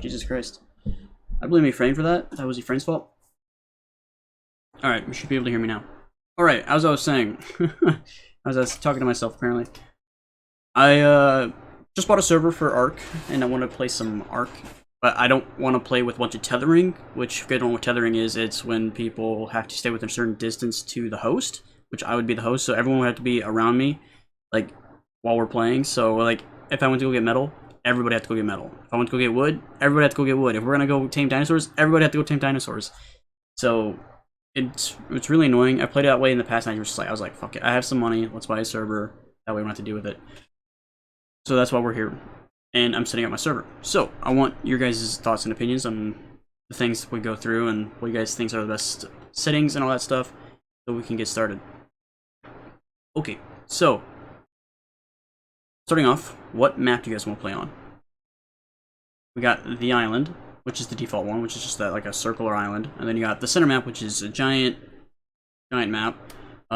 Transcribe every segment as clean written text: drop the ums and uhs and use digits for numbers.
Jesus Christ. I blame a friend for that. That was your friend's fault. Alright, you should be able to hear me now. Alright, as I was saying, as I was talking to myself apparently, I just bought a server for Ark, and I want to play some Ark, but I don't want to play with a bunch of tethering, which, if you don't know what tethering is, it's when people have to stay within a certain distance to the host, which I would be the host, so everyone would have to be around me, like, while we're playing. So, like, if I went to go get metal, everybody had to go get metal. If I went to go get wood, everybody had to go get wood. If we're gonna go tame dinosaurs, everybody had to go tame dinosaurs. So it's really annoying. I played it that way in the past, and I was like, fuck it. I have some money. Let's buy a server. That way we don't have to deal with it. So that's why we're here, and I'm setting up my server. So I want your guys' thoughts and opinions on the things we go through and what you guys think are the best settings and all that stuff, so we can get started. Okay, so starting off, what map do you guys want to play on? We got the island, which is the default one, which is just that, like a circular island, and then you got the center map, which is a giant map.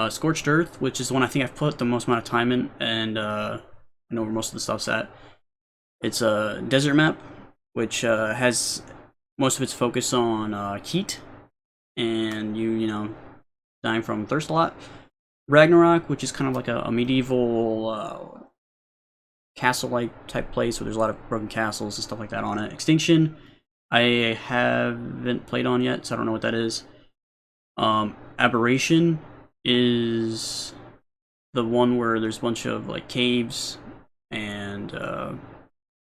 Scorched Earth, which is the one I think I've put the most amount of time in, and I know where most of the stuff's at. It's a desert map, which has most of its focus on heat, and you know, dying from thirst a lot. Ragnarok, which is kind of like a medieval castle-like type place where there's a lot of broken castles and stuff like that on it. Extinction, I haven't played on yet, so I don't know what that is. Aberration is the one where there's a bunch of like caves and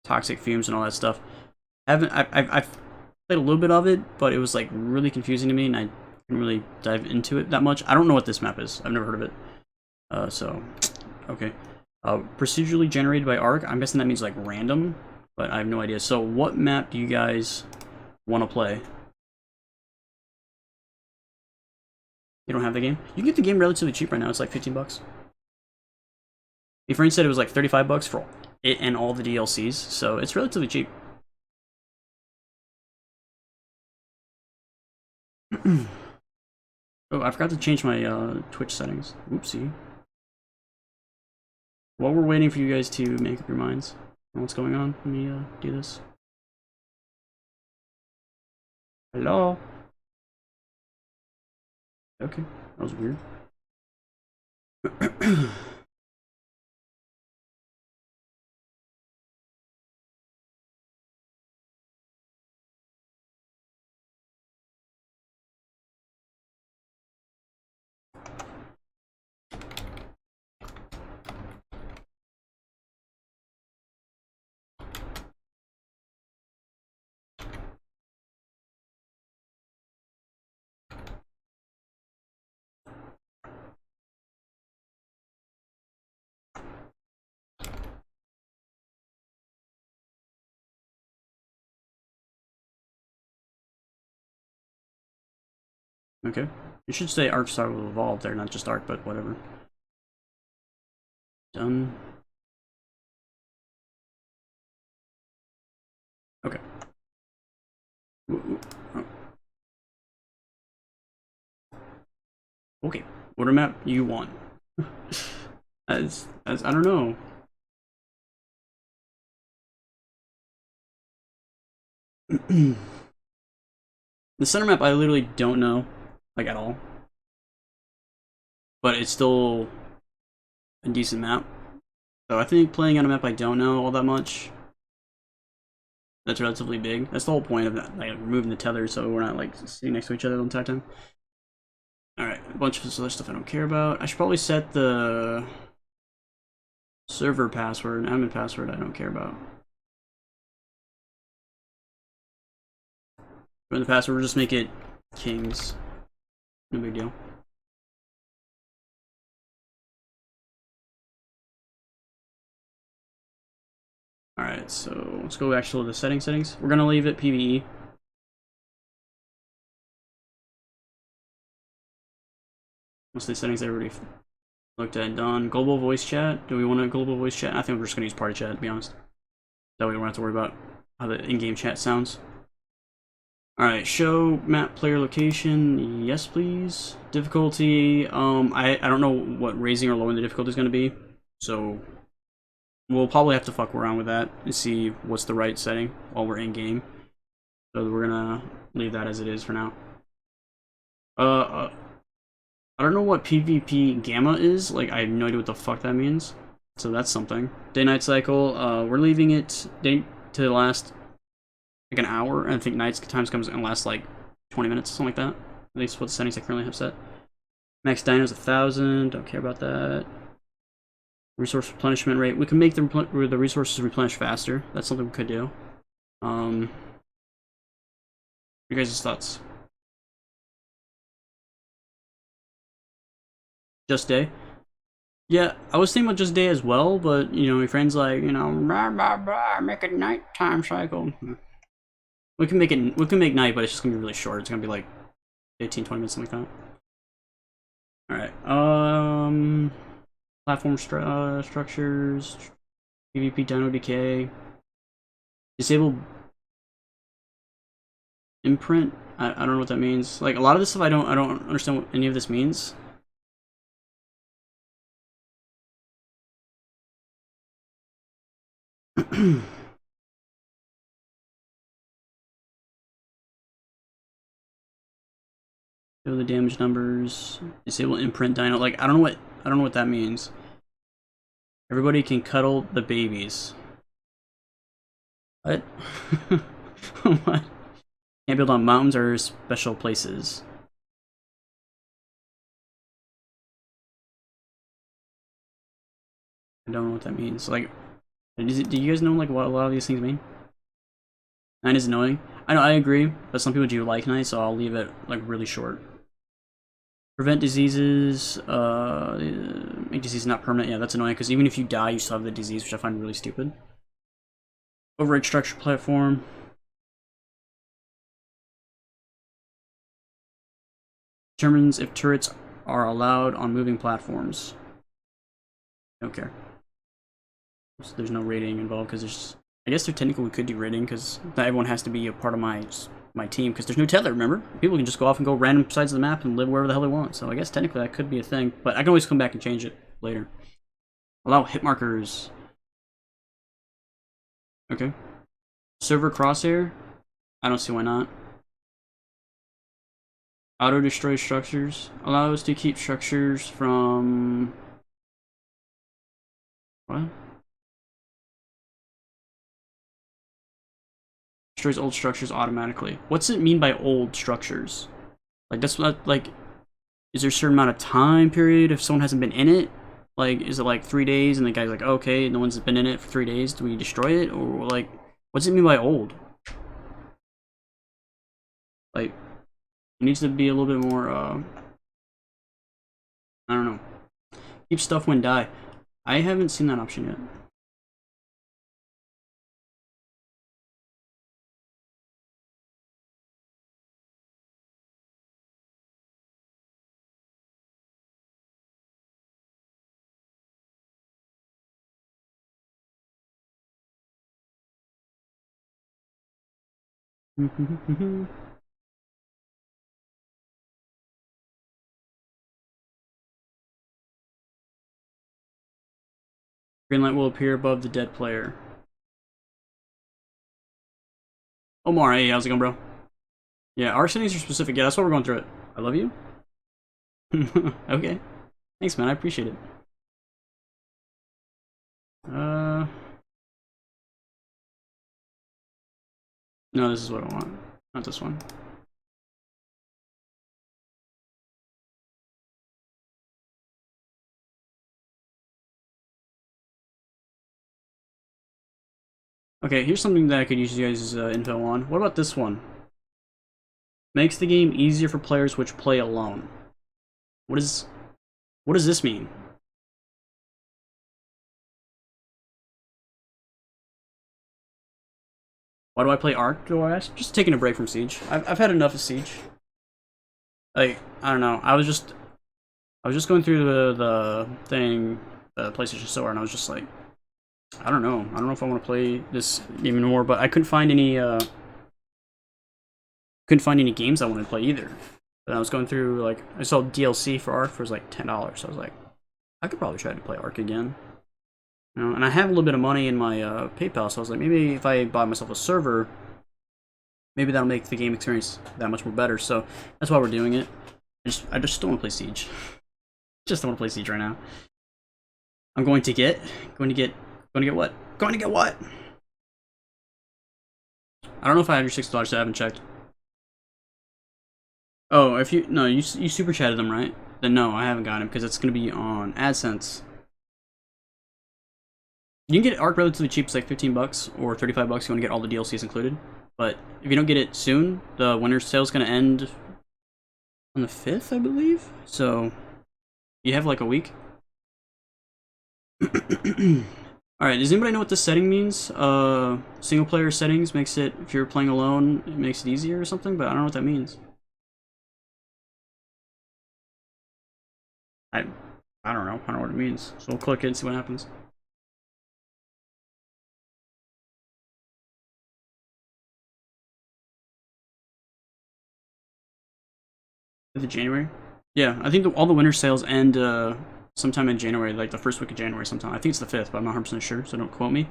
toxic fumes and all that stuff. I've played a little bit of it, but it was like really confusing to me, and I didn't really dive into it that much. I don't know what this map is. I've never heard of it. So okay. Procedurally generated by Ark. I'm guessing that means like random, but I have no idea. So what map do you guys want to play? You don't have the game? You can get the game relatively cheap right now. It's like 15 bucks. My friend said it was like 35 bucks for it and all the DLCs, so it's relatively cheap. Oh, I forgot to change my Twitch settings. Oopsie. While we're waiting for you guys to make up your minds on what's going on, let me do this. Hello? Okay, that was weird. Okay. It should say Ark Survival Evolved there, not just Ark, but whatever. Done. Okay. Ooh. Oh. Okay. What map you want? as I don't know. The center map I literally don't know, like at all. But it's still a decent map. So I think playing on a map I don't know all that much, that's relatively big. That's the whole point of that, like removing the tether so we're not like sitting next to each other the entire time. Alright, a bunch of other stuff I don't care about. I should probably set the server password, admin password I don't care about. For the password, we'll just make it Kings. No big deal. Alright, so let's go actually to the settings. We're gonna leave it PvE. Most of the settings I already looked at and done. Global voice chat. Do we want a global voice chat? I think we're just gonna use party chat, to be honest. That way we don't have to worry about how the in-game chat sounds. Alright, show map player location. Yes, please. Difficulty. I don't know what raising or lowering the difficulty is going to be, so we'll probably have to fuck around with that and see what's the right setting while we're in game. So we're gonna leave that as it is for now. I don't know what PvP gamma is. Like, I have no idea what the fuck that means. So that's something. Day-night cycle. We're leaving it day to last like an hour, and I think nights times comes and lasts like 20 minutes, something like that. At least what the settings I currently have set. Max Dino's 1,000. Don't care about that. Resource replenishment rate. We can make the resources replenish faster. That's something we could do. What are you guys' thoughts? Just day. Yeah, I was thinking about just day as well, but you know, my friend's like, you know, blah, blah, blah, make it nighttime cycle. We can make night, but it's just gonna be really short. It's gonna be like 15, 20 minutes, something like that. Alright, platform structures, PvP dino decay, disable imprint. I don't know what that means. Like, a lot of this stuff I don't understand what any of this means. Show the damage numbers. Disable imprint dino. Like, I don't know what that means. Everybody can cuddle the babies. What? What? Can't build on mountains or special places. I don't know what that means. Like, do you guys know like what a lot of these things mean? Night is annoying. I know, I agree, but some people do like night, so I'll leave it like really short. Prevent diseases. Make disease not permanent. Yeah, that's annoying because even if you die, you still have the disease, which I find really stupid. Override structure platform. Determines if turrets are allowed on moving platforms. Don't care. So there's no rating involved because there's. I guess technically we could do rating because not everyone has to be a part of my team because there's no tether. Remember, people can just go off and go random sides of the map and live wherever the hell they want. So I guess technically that could be a thing, but I can always come back and change it later. Allow hit markers. Okay. Server crosshair. I don't see why not. Auto destroy structures. Allows to keep structures from. What? Destroys old structures automatically. What's it mean by old structures? Like, that's what, like, is there a certain amount of time period if someone hasn't been in it? Like, is it like 3 days and the guy's like, okay, no one's been in it for 3 days, do we destroy it? Or like, what's it mean by old? Like, it needs to be a little bit more, I don't know. Keep stuff when die. I haven't seen that option yet. Green light will appear above the dead player. Omar, hey, how's it going, bro? Yeah, our settings are specific. Yeah, that's why we're going through it. I love you. Okay. Thanks, man. I appreciate it. No, this is what I want. Not this one. Okay, here's something that I could use you guys' info on. What about this one? Makes the game easier for players which play alone. What does this mean? Why do I play Ark, do I ask? Just taking a break from Siege. I've had enough of Siege. Like, I don't know. I was just going through the thing, the PlayStation Store, and I was just like, I don't know. I don't know if I want to play this game anymore, but I couldn't find any games I wanted to play either. And I was going through, like, I saw DLC for Ark for like $10. So I was like, I could probably try to play Ark again. You know, and I have a little bit of money in my PayPal, so I was like, maybe if I buy myself a server, maybe that'll make the game experience that much more better. So that's why we're doing it. I just don't want to play Siege. Just don't want to play Siege right now. I'm going to get what? Going to get what? I don't know if I have your $6, I haven't checked. Oh, if you super chatted them, right? Then no, I haven't got him because it's gonna be on AdSense. You can get Arc relatively cheap, it's like 15 bucks or 35 bucks. You want to get all the DLCs included. But if you don't get it soon, the winter sale's gonna end on the 5th, I believe. So you have like a week. Alright, does anybody know what this setting means? Single player settings makes it, if you're playing alone, it makes it easier or something, but I don't know what that means. I don't know. I don't know what it means. So we'll click it and see what happens. The January? Yeah, I think all the winter sales end sometime in January, like the first week of January sometime. I think it's the 5th, but I'm not 100% sure, so don't quote me.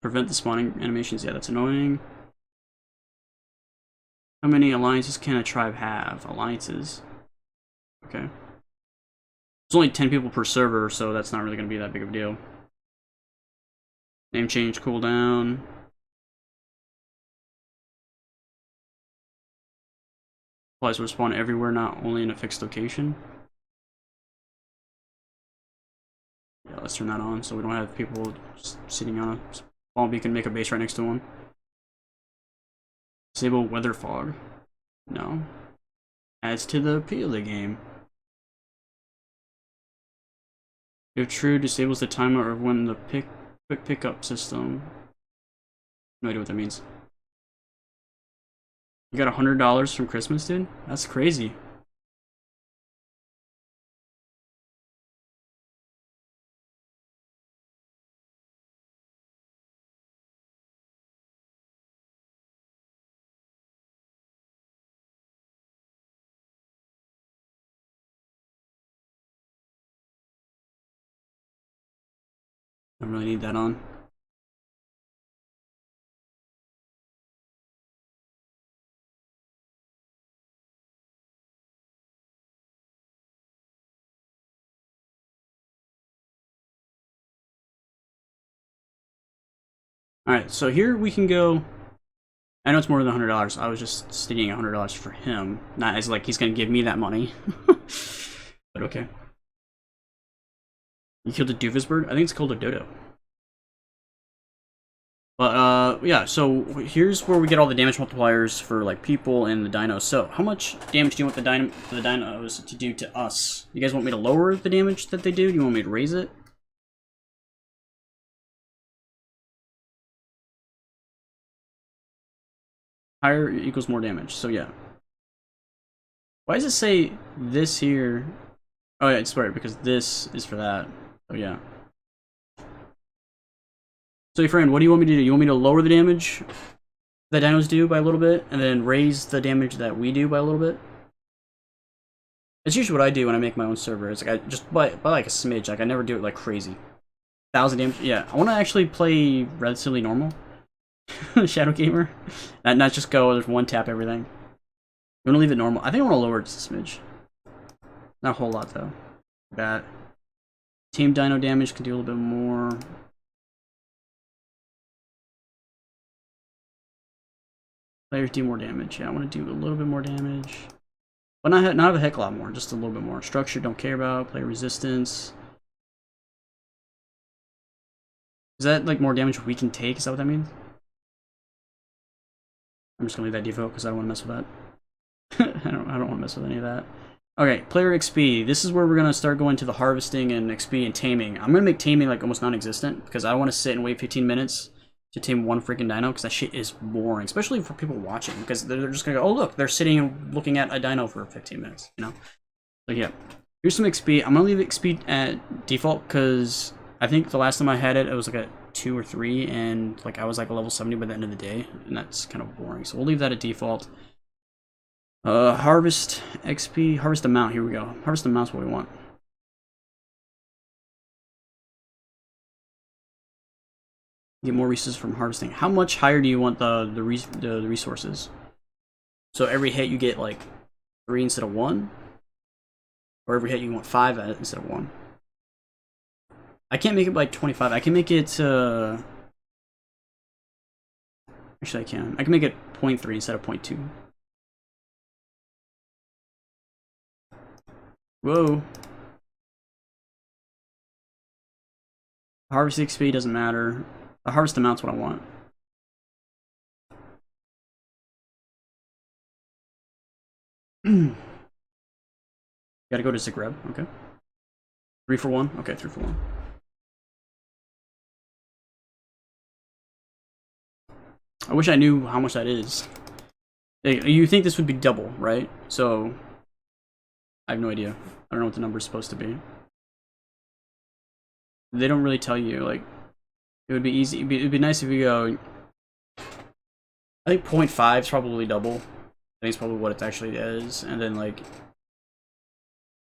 Prevent the spawning animations. Yeah, that's annoying. How many alliances can a tribe have? Alliances. Okay. There's only 10 people per server, so that's not really going to be that big of a deal. Name change cooldown. Supplies will spawn everywhere, not only in a fixed location. Yeah, let's turn that on so we don't have people just sitting on a spawn beacon, make a base right next to one. Disable weather fog. No. Adds to the appeal of the game. If true, disables the timer of when the quick pickup system. No idea what that means. You got $100 from Christmas, dude? That's crazy. I really need that on. Alright, so here we can go. I know it's more than $100. I was just stating $100 for him, not as like he's gonna give me that money. But okay. You killed a doofus bird? I think it's called a dodo. But yeah, so here's where we get all the damage multipliers for like people and the dinos. So how much damage do you want the dinos to do to us? You guys want me to lower the damage that they do? Do you want me to raise it? Higher equals more damage, so yeah. Why does it say this here? Oh yeah, it's right, because this is for that. Oh yeah. So your friend, what do you want me to do? You want me to lower the damage that dinos do by a little bit, and then raise the damage that we do by a little bit? It's usually what I do when I make my own server. It's like I just by like a smidge. Like I never do it like crazy. 1,000 damage. Yeah, I want to actually play relatively normal. Shadow Gamer. Not just go, there's one tap everything. You want to leave it normal? I think I want to lower it just a smidge. Not a whole lot though. That. Team Dino damage can do a little bit more. Players do more damage. Yeah, I want to do a little bit more damage. But not a heck a lot more, just a little bit more. Structure, don't care about. Player resistance. Is that like more damage we can take? Is that what that means? I'm just gonna leave that default because I don't want to mess with that. I don't want to mess with any of that. Okay, player XP. This is where we're gonna start going to the harvesting and XP and taming. I'm gonna make taming like almost non-existent because I don't want to sit and wait 15 minutes to tame one freaking dino because that shit is boring, especially for people watching because they're just gonna go, oh look, they're sitting and looking at a dino for 15 minutes, you know. So yeah, here's some XP. I'm gonna leave XP at default because I think the last time I had it, it was like a 2 or 3, and like I was like a level 70 by the end of the day, and that's kind of boring. So we'll leave that at default. Harvest XP, harvest amount. Here we go. Harvest amount's what we want. You get more resources from harvesting. How much higher do you want the resources? So every hit you get like 3 instead of 1? Or every hit you want 5 at it instead of 1? I can't make it like 25. I can make it actually I can. I can make it 0.3 instead of 0.2. Whoa. Harvesting speed doesn't matter. The harvest amount's what I want. Gotta go to Zagreb, okay. 3 for 1? Okay, 3 for 1. I wish I knew how much that is. You think this would be double, right? So, I have no idea. I don't know what the number's supposed to be. They don't really tell you, like, it would be easy. It'd be nice if you go, I think 0.5 is probably double. I think it's probably what it actually is. And then, like,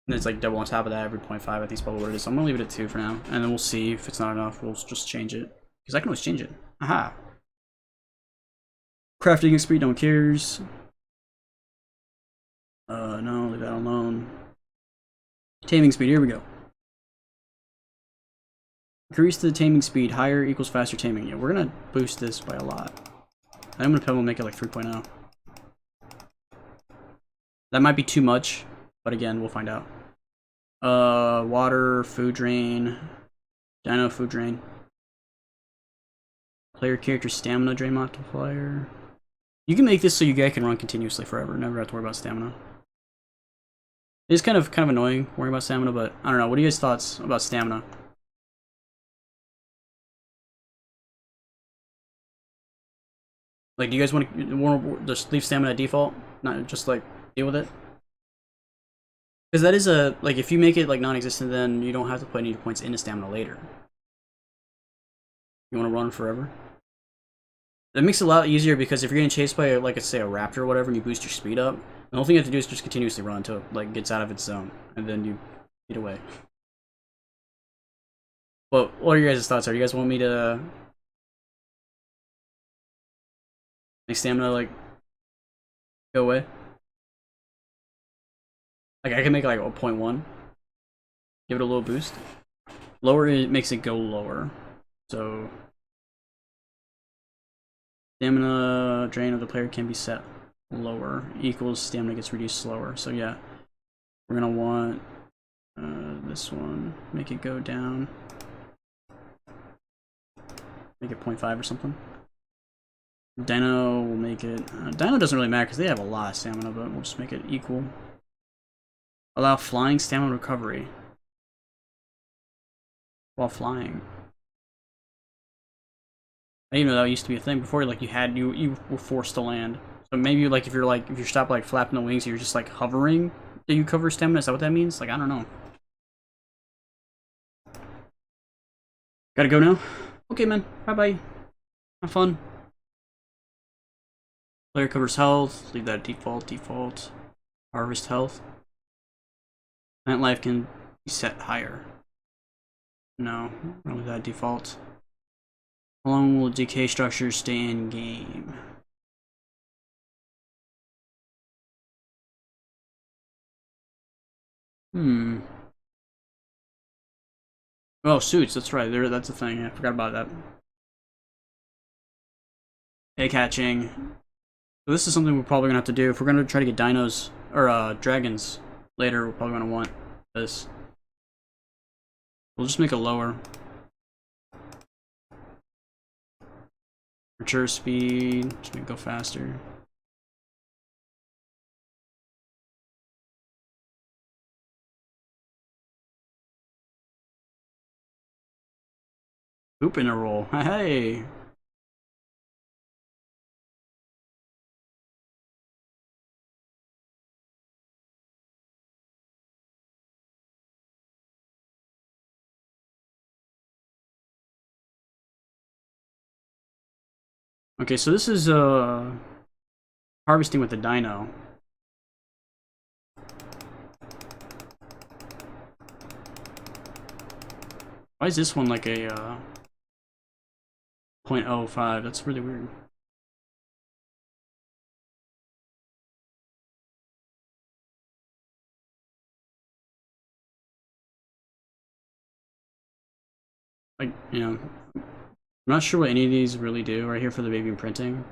and it's like double on top of that every 0.5. I think it's probably what it is. So I'm gonna leave it at 2 for now. And then we'll see if it's not enough. We'll just change it. Because I can always change it. Aha. Crafting speed, no one cares. No, leave that alone. Taming speed, here we go. Increase the taming speed, higher equals faster taming. Yeah, we're gonna boost this by a lot. I'm gonna probably make it like 3.0. That might be too much, but again, we'll find out. Water, food drain, dino food drain. Player character stamina drain multiplier. You can make this so you guys can run continuously forever. Never have to worry about stamina. It's kind of annoying worrying about stamina, but I don't know. What are you guys' thoughts about stamina? Like, do you guys want to just leave stamina at default? Not just like deal with it? Because that is a, like, if you make it like non-existent, then you don't have to put any points into stamina later. You want to run forever? That makes it a lot easier because if you're getting chased by, like, say, a raptor or whatever, and you boost your speed up, the whole thing you have to do is just continuously run until it, like, gets out of its zone, and then you get away. But what are your guys' thoughts? Are you guys want me to make stamina, like, go away? Like, I can make, like, a 0.1. Give it a little boost. Lower it makes it go lower. So, stamina drain of the player can be set lower. Equals stamina gets reduced slower. So yeah, we're gonna want this one. Make it go down. Make it 0.5 or something. Dino will make it. Dino doesn't really matter because they have a lot of stamina, but we'll just make it equal. Allow flying stamina recovery while flying. I didn't know that used to be a thing before. Like you were forced to land. So maybe like if you're stopped like flapping the wings, you're just like hovering. Do you cover stamina? Is that what that means? Like I don't know. Gotta go now. Okay, man. Bye bye. Have fun. Player covers health. Leave that default. Default. Harvest health. Plant life can be set higher. No, we'll leave that default. How long will decay structures stay in game? Oh, suits, that's right. That's a thing. I forgot about that. Egg hatching. So this is something we're probably gonna have to do. If we're gonna try to get dinos, or dragons later, we're probably gonna want this. We'll just make it lower. Mature speed, just make it go faster. Poop in a roll. Hey! Okay, so this is harvesting with the dino. Why is this one like a 0.05. That's really weird. Like, you know, I'm not sure what any of these really do right here for the baby printing.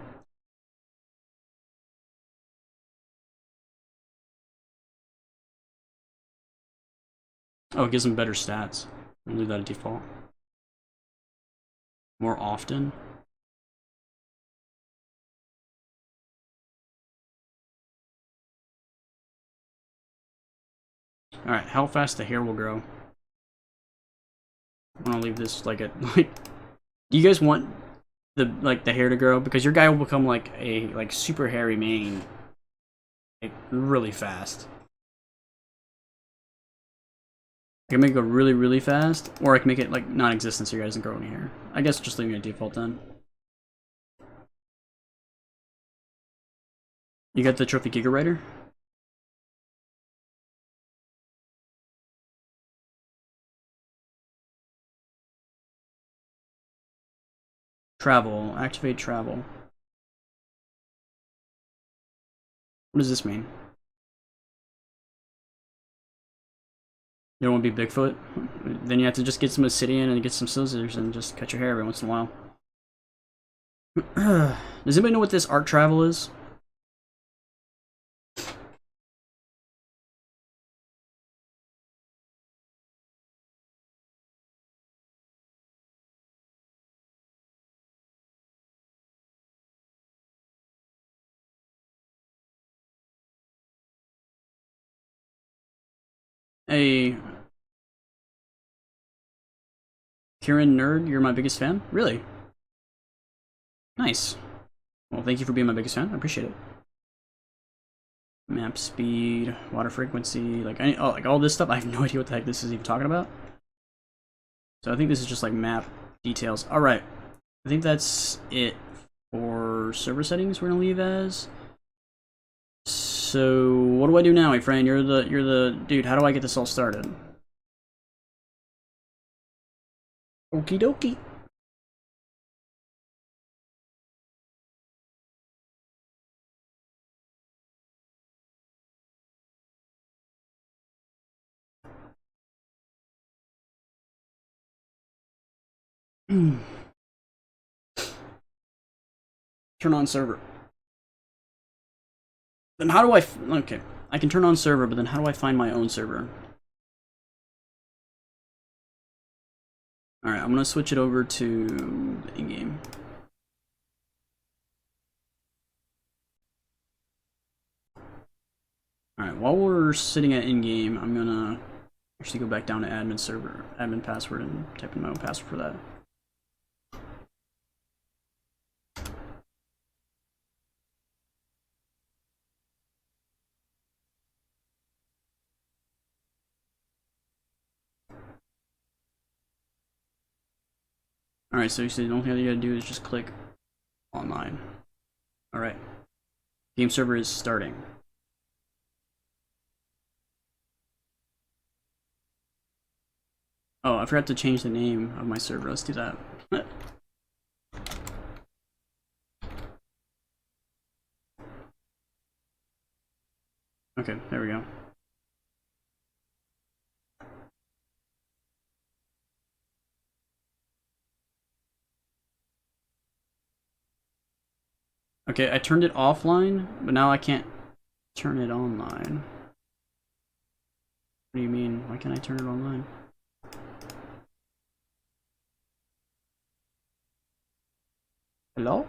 Oh, it gives them better stats. I'll leave that at default. More often. Alright, how fast the hair will grow. I'm gonna leave this like do you guys want the hair to grow? Because your guy will become like a super hairy mane. Like really fast. I can make it go really, really fast, or I can make it like non-existent so your guy doesn't grow any hair. I guess just leaving it default then. You got the trophy Giga Rider? Travel. Activate travel. What does this mean? You don't want to be Bigfoot? Then you have to just get some obsidian and get some scissors and just cut your hair every once in a while. Does anybody know what this art travel is? Hey, Kieran Nerd, you're my biggest fan? Really? Nice. Well, thank you for being my biggest fan. I appreciate it. Map speed, water frequency, like all this stuff. I have no idea what the heck this is even talking about. So I think this is just like map details. All right, I think that's it for server settings. We're gonna leave as. So what do I do now, my friend? You're the dude. How do I get this all started? Okie dokie. Turn on server. Then how do I? Okay, I can turn on server, but then how do I find my own server? All right, I'm gonna switch it over to the in-game. All right, while we're sitting at in-game, I'm gonna actually go back down to admin server, admin password, and type in my own password for that. Alright, so you said the only thing you gotta do is just click online. Alright. Game server is starting. Oh, I forgot to change the name of my server. Let's do that. Okay, there we go. Okay, I turned it offline, but now I can't turn it online. What do you mean? Why can't I turn it online? Hello?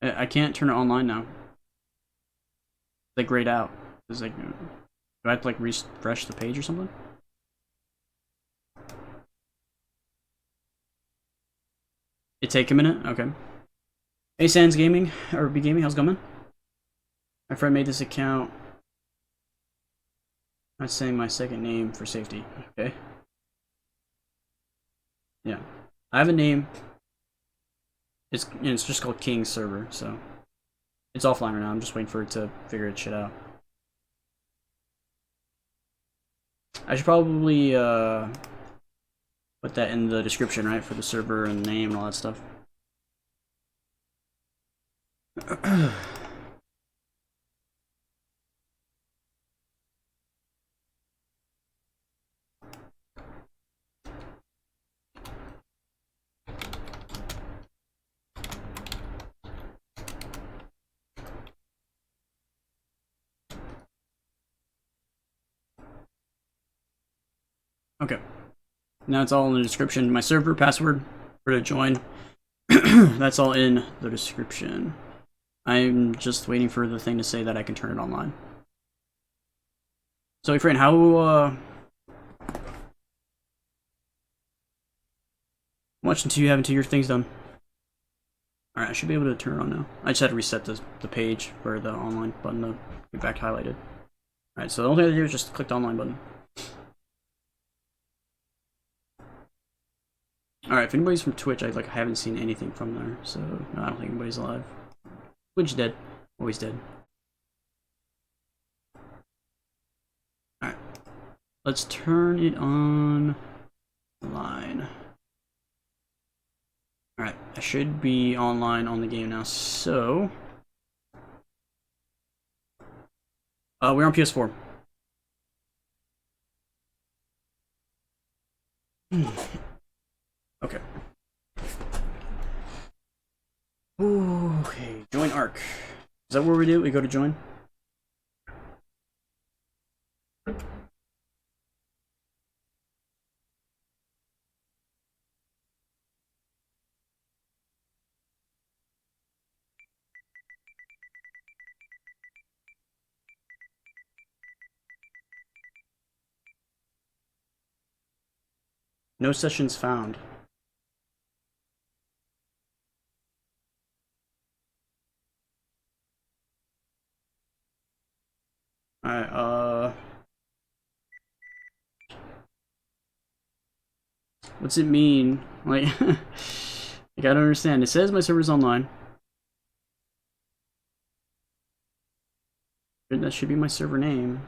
I can't turn it online now. They grayed out. It's like, do I have to like refresh the page or something? It take a minute? Okay. Hey Sans Gaming, or B Gaming, how's it going? My friend made this account. I'm not saying my second name for safety, okay? Yeah. I have a name. It's just called King Server, so it's offline right now. I'm just waiting for it to figure its shit out. I should probably put that in the description, right, for the server and name and all that stuff. Okay. Now it's all in the description. My server password for to join. That's all in the description. I'm just waiting for the thing to say that I can turn it online. So, friend, how much until you have your things done? Alright, I should be able to turn it on now. I just had to reset the page for the online button to get back highlighted. Alright, so the only thing I do is just click the online button. Alright, if anybody's from Twitch, I haven't seen anything from there, so no, I don't think anybody's alive. Twitch dead. Always dead. Alright. Let's turn it on line. Alright, I should be online on the game now, so we're on PS4. Okay. Okay, join ARC. Is that what we do? We go to join? No sessions found. Alright, what's it mean? Like, I don't understand. It says my server's online. That should be my server name.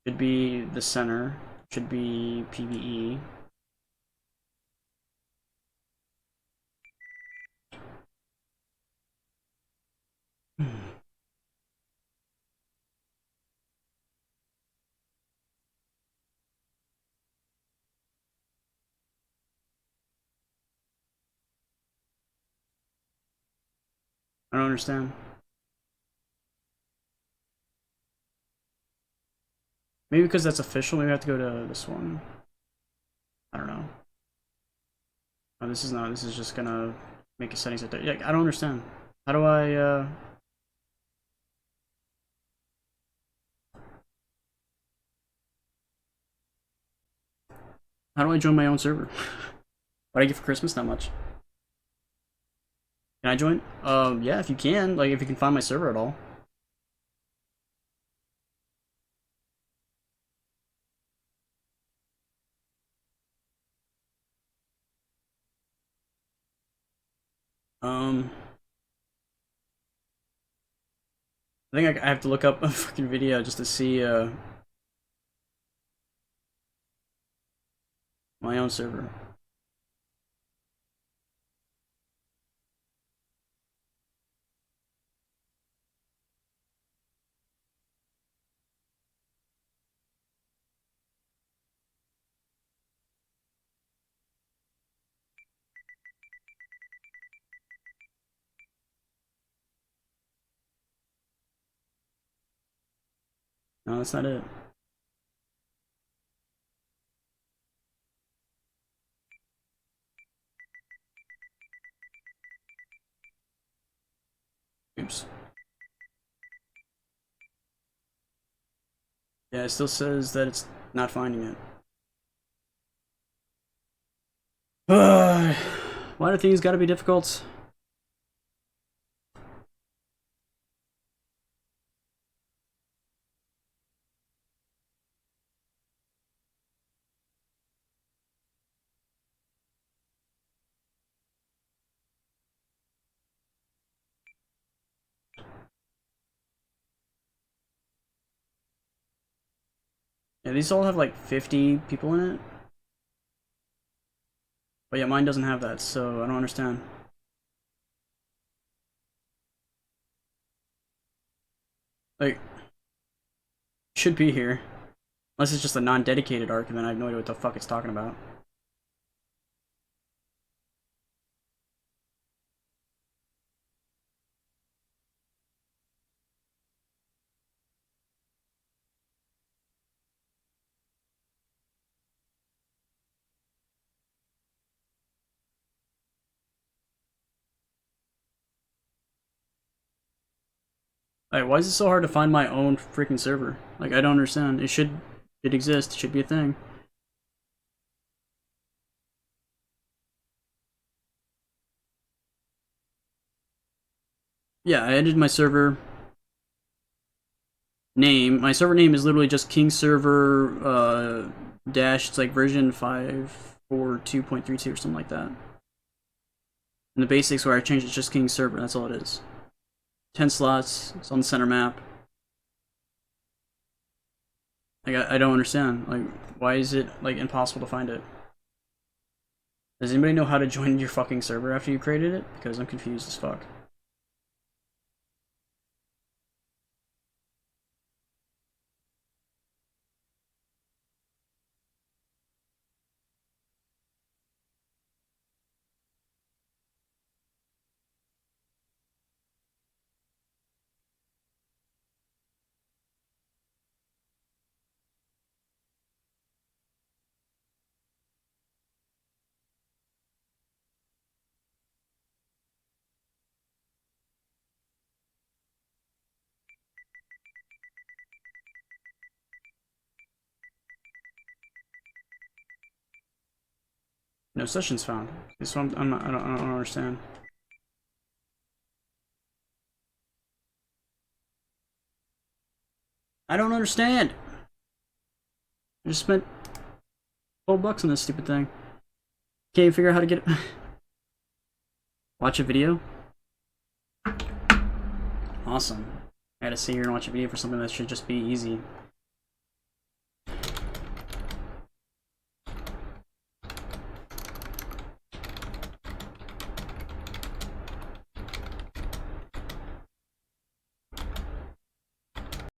Should be the center. Should be PvE. I don't understand. Maybe because that's official, maybe I have to go to this one. I don't know. Oh, this is not. This is just gonna make a settings right there. Yeah, I don't understand. How do I, how do I join my own server? What do I get for Christmas? Not much. Can I join? Yeah, if you can. Like, if you can find my server at all. Um, I think I have to look up a fucking video just to see, my own server. No, that's not it. Oops. Yeah, it still says that it's not finding it. Why do things gotta be difficult? Yeah, these all have like 50 people in it. But yeah, mine doesn't have that, so I don't understand. Like, should be here. Unless it's just a non-dedicated arc, and then I have no idea what the fuck it's talking about. Alright, why is it so hard to find my own freaking server? Like, I don't understand. It exist. It should be a thing. Yeah, I edited my server name. My server name is literally just King Server dash. It's like version 542.32 or something like that. And the basics where I changed it's just King Server. That's all it is. 10 slots. It's on the center map. Like I don't understand. Like, why is it like impossible to find it? Does anybody know how to join your fucking server after you created it? Because I'm confused as fuck. No sessions found. This one I don't understand. I don't understand. I just spent $12 on this stupid thing. Can't even figure out how to get it. Watch a video. Awesome. I had to sit here and watch a video for something that should just be easy.